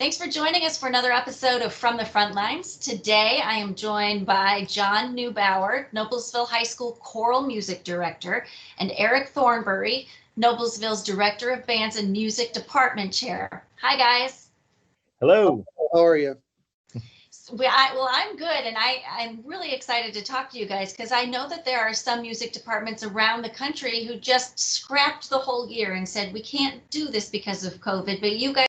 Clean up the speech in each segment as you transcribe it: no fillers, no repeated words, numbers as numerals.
Thanks for joining us for another episode of From the Frontlines. Today, I am joined by John Neubauer, Noblesville High School Choral Music Director, and Eric Thornbury, Noblesville's Director of Bands and Music Department Chair. Hi, guys. Hello. How are you? Well, I'm good, and I'm really excited to talk to you guys because I know that there are some music departments around the country who just scrapped the whole year and said, we can't do this because of COVID, but you guys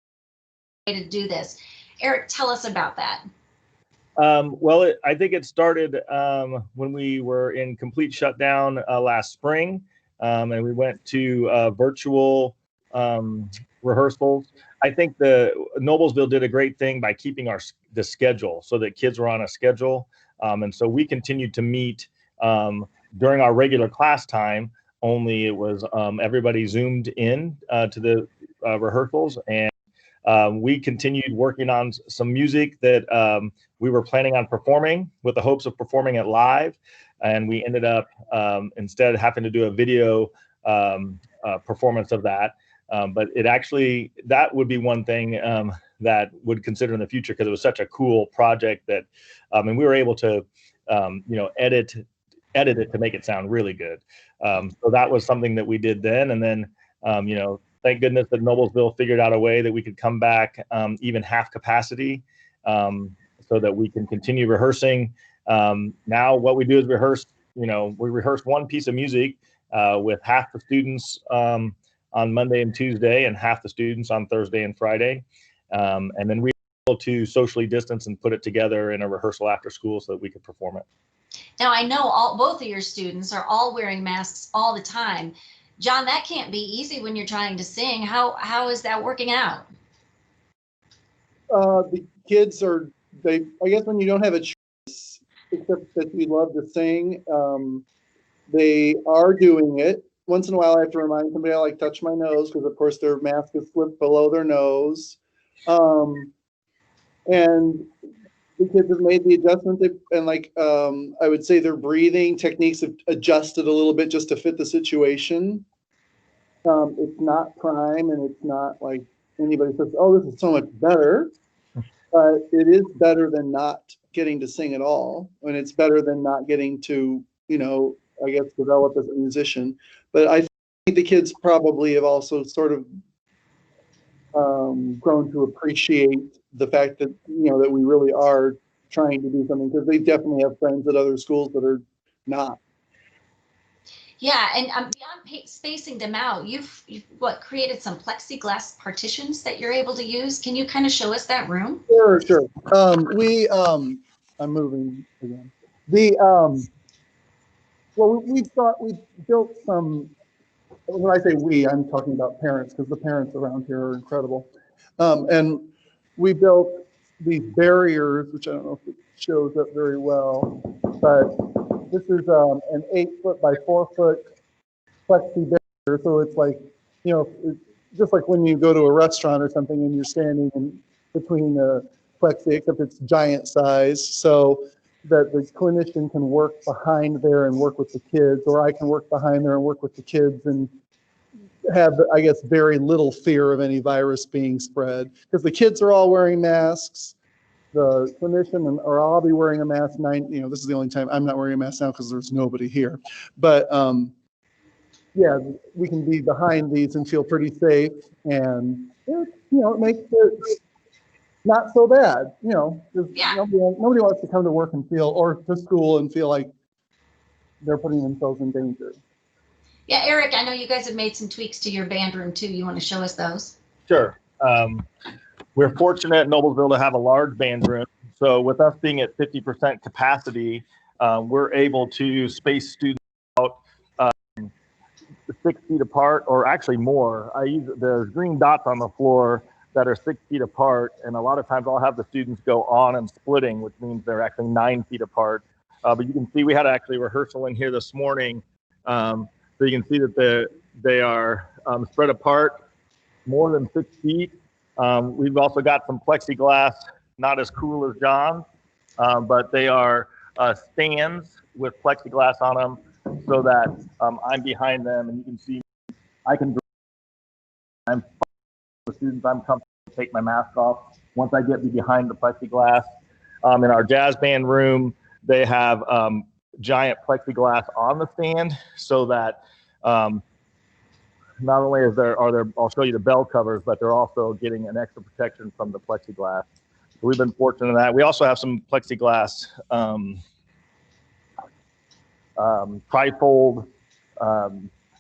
to do this. Eric, tell us about that. I think it started when we were in complete shutdown last spring, and we went to virtual rehearsals. I think the Noblesville did a great thing by keeping the schedule so that kids were on a schedule, and so we continued to meet during our regular class time. Only it was everybody zoomed in to the rehearsals, and we continued working on some music that we were planning on performing with the hopes of performing it live. And we ended up instead having to do a video performance of that. But that would be one thing that would consider in the future because it was such a cool project that, and we were able to, edit it to make it sound really good. So that was something that we did then. And then, thank goodness that Noblesville figured out a way that we could come back even half capacity so that we can continue rehearsing. Now what we do is rehearse, we rehearse one piece of music with half the students on Monday and Tuesday and half the students on Thursday and Friday. And then we were able to socially distance and put it together in a rehearsal after school so that we could perform it. Now, I know both of your students are all wearing masks all the time. John, that can't be easy when you're trying to sing. How is that working out? The kids I guess when you don't have a choice, except that you love to sing, they are doing it. Once in a while, I have to remind somebody I touch my nose because, of course, their mask is slipped below their nose. And the kids have made the adjustment, and I would say their breathing techniques have adjusted a little bit just to fit the situation. It's not prime, and it's not like anybody says, oh, this is so much better. But it is better than not getting to sing at all. And it's better than not getting to, I guess, develop as a musician. But I think the kids probably have also sort of grown to appreciate the fact that, that we really are trying to do something, because they definitely have friends at other schools that are not. Yeah, and beyond spacing them out, you've created some plexiglass partitions that you're able to use. Can you kind of show us that room? Sure. I'm moving again. We built some. When I say we, I'm talking about parents, because the parents around here are incredible. And we built these barriers, which I don't know if it shows up very well, but this is an 8-foot by 4-foot plexi barrier. So it's like, it's just like when you go to a restaurant or something and you're standing in between the plexi, except it's giant size, so that the clinician can work behind there and work with the kids, or I can work behind there and work with the kids and have, I guess, very little fear of any virus being spread, because the kids are all wearing masks. The clinician, or I'll be wearing a mask. This is the only time I'm not wearing a mask now because there's nobody here. But yeah, we can be behind these and feel pretty safe, and it makes it not so bad. Yeah. Nobody wants to come to work and or to school and feel like they're putting themselves in danger. Yeah, Eric, I know you guys have made some tweaks to your band room too. You want to show us those? Sure. We're fortunate at Noblesville to have a large band room. So with us being at 50% capacity, we're able to space students out 6 feet apart, or actually more. There's green dots on the floor that are 6 feet apart, and a lot of times I'll have the students go on and splitting, which means they're actually 9 feet apart. But you can see we had actually rehearsal in here this morning. So you can see that they are spread apart more than 6 feet. We've also got some plexiglass, not as cool as John's, but they are stands with plexiglass on them so that I'm behind them and you can see I can. I'm the students. I'm comfortable to take my mask off once I get behind the plexiglass. In our jazz band room, they have giant plexiglass on the stand so that not only I'll show you the bell covers, but they're also getting an extra protection from the plexiglass. So we've been fortunate in that. We also have some plexiglass trifold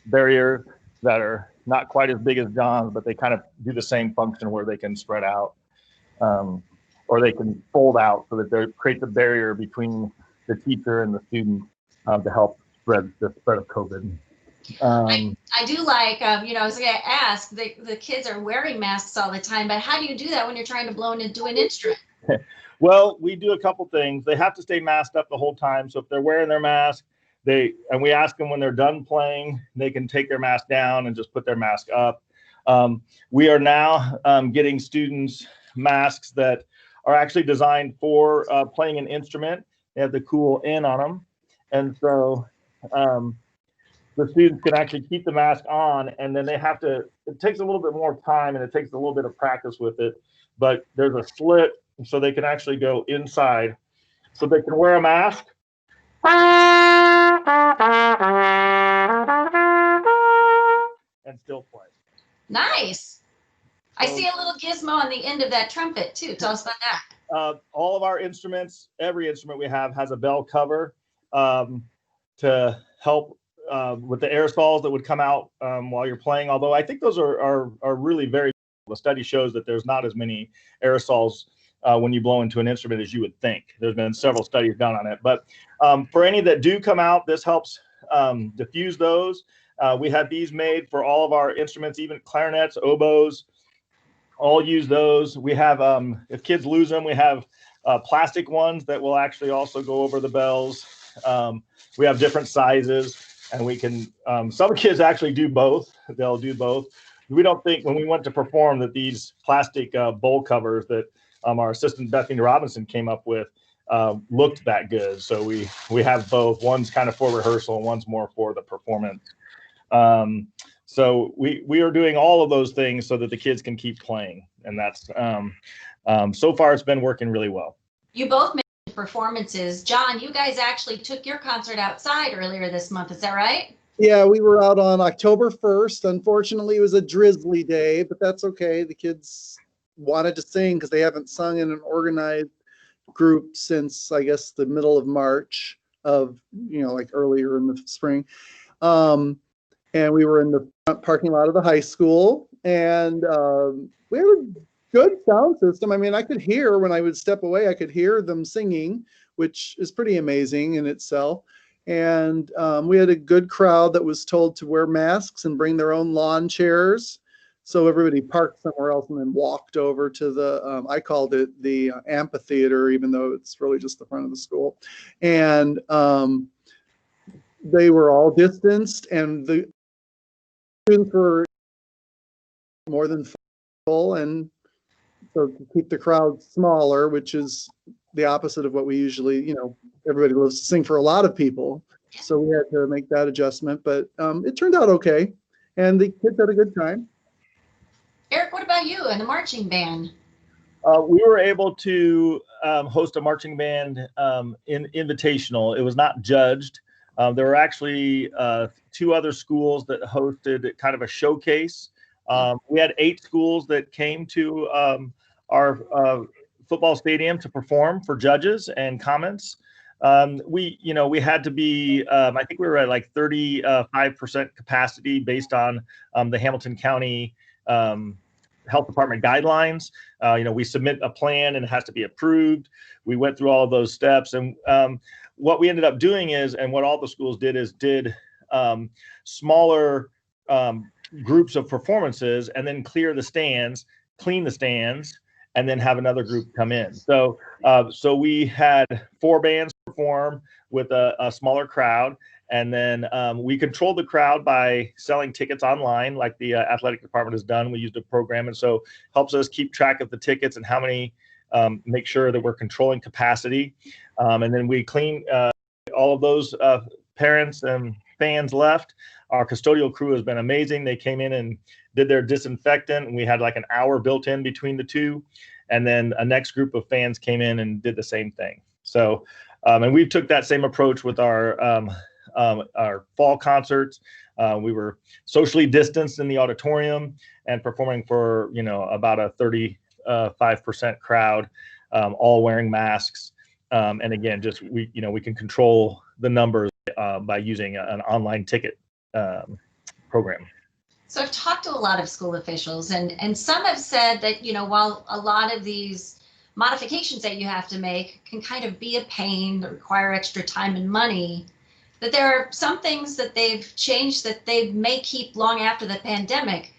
barrier that are not quite as big as John's, but they kind of do the same function where they can spread out or they can fold out so that they create the barrier between the teacher and the student to help spread the spread of COVID. I do like, I was going to ask, the kids are wearing masks all the time, but how do you do that when you're trying to blow into an instrument? Well, we do a couple things. They have to stay masked up the whole time. So if they're wearing their mask, and we ask them when they're done playing, they can take their mask down and just put their mask up. We are now getting students masks that are actually designed for playing an instrument. They have the cool N on them. And so the students can actually keep the mask on, and then it takes a little bit more time and it takes a little bit of practice with it, but there's a slit so they can actually go inside. So they can wear a mask and still play. Nice. I see a little gizmo on the end of that trumpet too. Tell us about that. All of our instruments, every instrument we have has a bell cover to help with the aerosols that would come out while you're playing. Although I think those are really very, the study shows that there's not as many aerosols when you blow into an instrument as you would think. There's been several studies done on it. But for any that do come out, this helps diffuse those. We have these made for all of our instruments, even clarinets, oboes, all use those. We have, if kids lose them, we have plastic ones that will actually also go over the bells. We have different sizes. And we can, some kids actually do both. They'll do both. We don't think when we went to perform that these plastic bowl covers that our assistant Bethany Robinson came up with looked that good. So we have both. One's kind of for rehearsal and one's more for the performance. So we are doing all of those things so that the kids can keep playing. And that's, so far it's been working really well. You both mentioned performances. John, you guys actually took your concert outside earlier this month. Is that right? Yeah, we were out on October 1st. Unfortunately, it was a drizzly day, but that's okay. The kids wanted to sing because they haven't sung in an organized group since, I guess, the middle of March of, like earlier in the spring. And we were in the front parking lot of the high school, and we had a good sound system. I mean, I could hear when I would step away, I could hear them singing, which is pretty amazing in itself. And we had a good crowd that was told to wear masks and bring their own lawn chairs. So everybody parked somewhere else and then walked over to the, I called it the amphitheater, even though it's really just the front of the school. And they were all distanced, and the students were more than full, and so to keep the crowd smaller, which is the opposite of what we usually, everybody loves to sing for a lot of people. So we had to make that adjustment, but it turned out okay. And the kids had a good time. Eric, what about you and the marching band? We were able to host a marching band invitational. It was not judged. There were actually 2 other schools that hosted kind of a showcase. We had 8 schools that came to our football stadium to perform for judges and comments. We had to be, I think we were at like 35% capacity based on the Hamilton County Health Department guidelines. We submit a plan and it has to be approved. We went through all of those steps, and what we ended up doing is, and what all the schools did is did smaller groups of performances, and then clear the stands, clean the stands, and then have another group come in. So we had 4 bands perform with a smaller crowd, and then we controlled the crowd by selling tickets online, like the athletic department has done. We used a program, and so helps us keep track of the tickets and how many, make sure that we're controlling capacity. And then we clean all of those parents and fans left. Our custodial crew has been amazing. They came in and did their disinfectant, and we had like an hour built in between the two. and then a next group of fans came in and did the same thing. So, and we took that same approach with our fall concerts. We were socially distanced in the auditorium and performing for, about a 35% crowd, all wearing masks. And again, just we can control the numbers by using an online ticket program. So I've talked to a lot of school officials, and some have said that, while a lot of these modifications that you have to make can kind of be a pain, that require extra time and money, that there are some things that they've changed that they may keep long after the pandemic.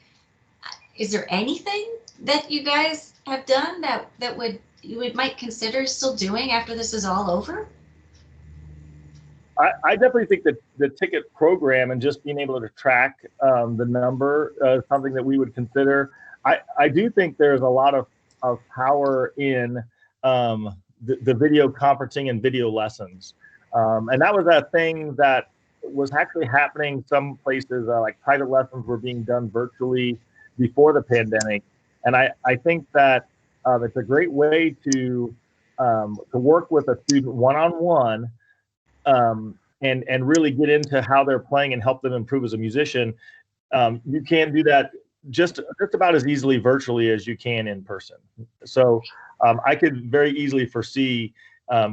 Is there anything that you guys have done that you might consider still doing after this is all over? I definitely think that the ticket program and just being able to track the number is something that we would consider. I do think there's a lot of power in the video conferencing and video lessons. And that was a thing that was actually happening some places, like private lessons were being done virtually before the pandemic. And I think that it's a great way to work with a student one-on-one and really get into how they're playing and help them improve as a musician. You can do that just about as easily virtually as you can in person. So I could very easily foresee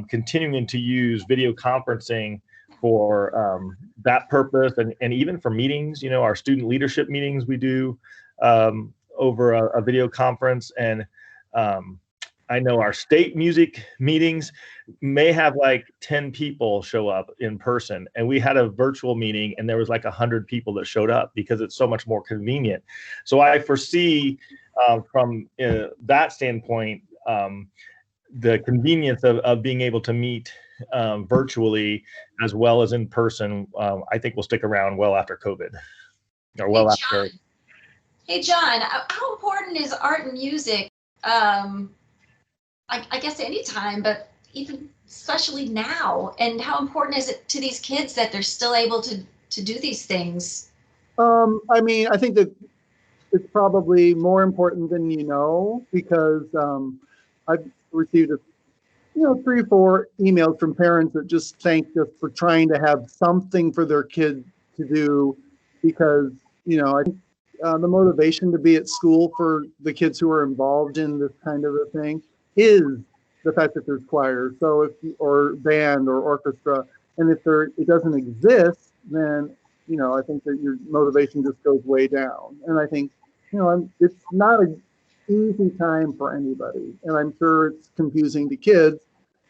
continuing to use video conferencing for that purpose, and even for meetings. Our student leadership meetings we do over a video conference, and I know our state music meetings may have like 10 people show up in person, and we had a virtual meeting and there was like 100 people that showed up because it's so much more convenient. So I foresee from that standpoint, the convenience of being able to meet virtually as well as in person, I think will stick around well after COVID, or well after. Hey, John, how important is art and music? I guess any time, but even especially now, and how important is it to these kids that they're still able to do these these? I think that it's probably more important than because I've received 3 or 4 emails from parents that just thanked us for trying to have something for their kid to do, because I think the motivation to be at school for the kids who are involved in this kind of a thing is the fact that there's choir, or band or orchestra, and if it doesn't exist, then I think that your motivation just goes way down. And I think it's not an easy time for anybody, and I'm sure it's confusing to kids,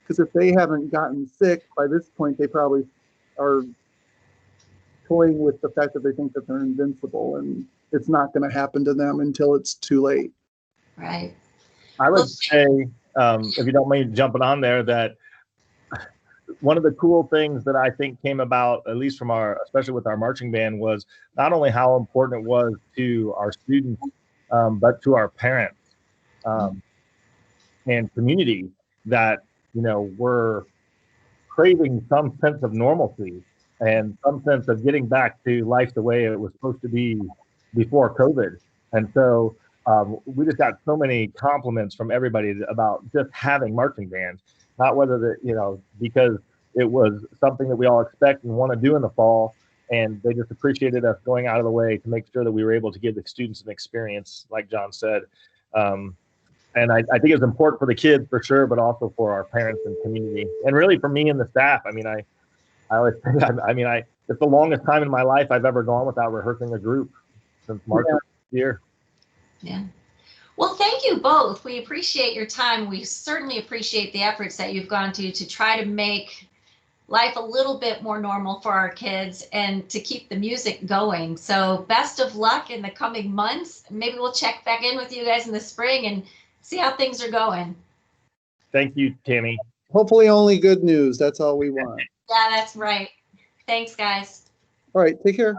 because if they haven't gotten sick by this point, they probably are toying with the fact that they think that they're invincible, and it's not going to happen to them until it's too late. Right. I would say, if you don't mind jumping on there, that one of the cool things that I think came about, at least from especially with our marching band, was not only how important it was to our students, but to our parents and community, that we're craving some sense of normalcy and some sense of getting back to life the way it was supposed to be before COVID. And so we just got so many compliments from everybody about just having marching bands, not whether because it was something that we all expect and want to do in the fall, and they just appreciated us going out of the way to make sure that we were able to give the students an experience, like John said. And I think it's important for the kids for sure, but also for our parents and community, and really for me and the staff. I always say, it's the longest time in my life I've ever gone without rehearsing a group since March of this year. Yeah. Well, thank you both. We appreciate your time. We certainly appreciate the efforts that you've gone to try to make life a little bit more normal for our kids and to keep the music going. So best of luck in the coming months. Maybe we'll check back in with you guys in the spring and see how things are going. Thank you, Tammy. Hopefully only good news. That's all we want. Yeah, that's right. Thanks, guys. All right. Take care.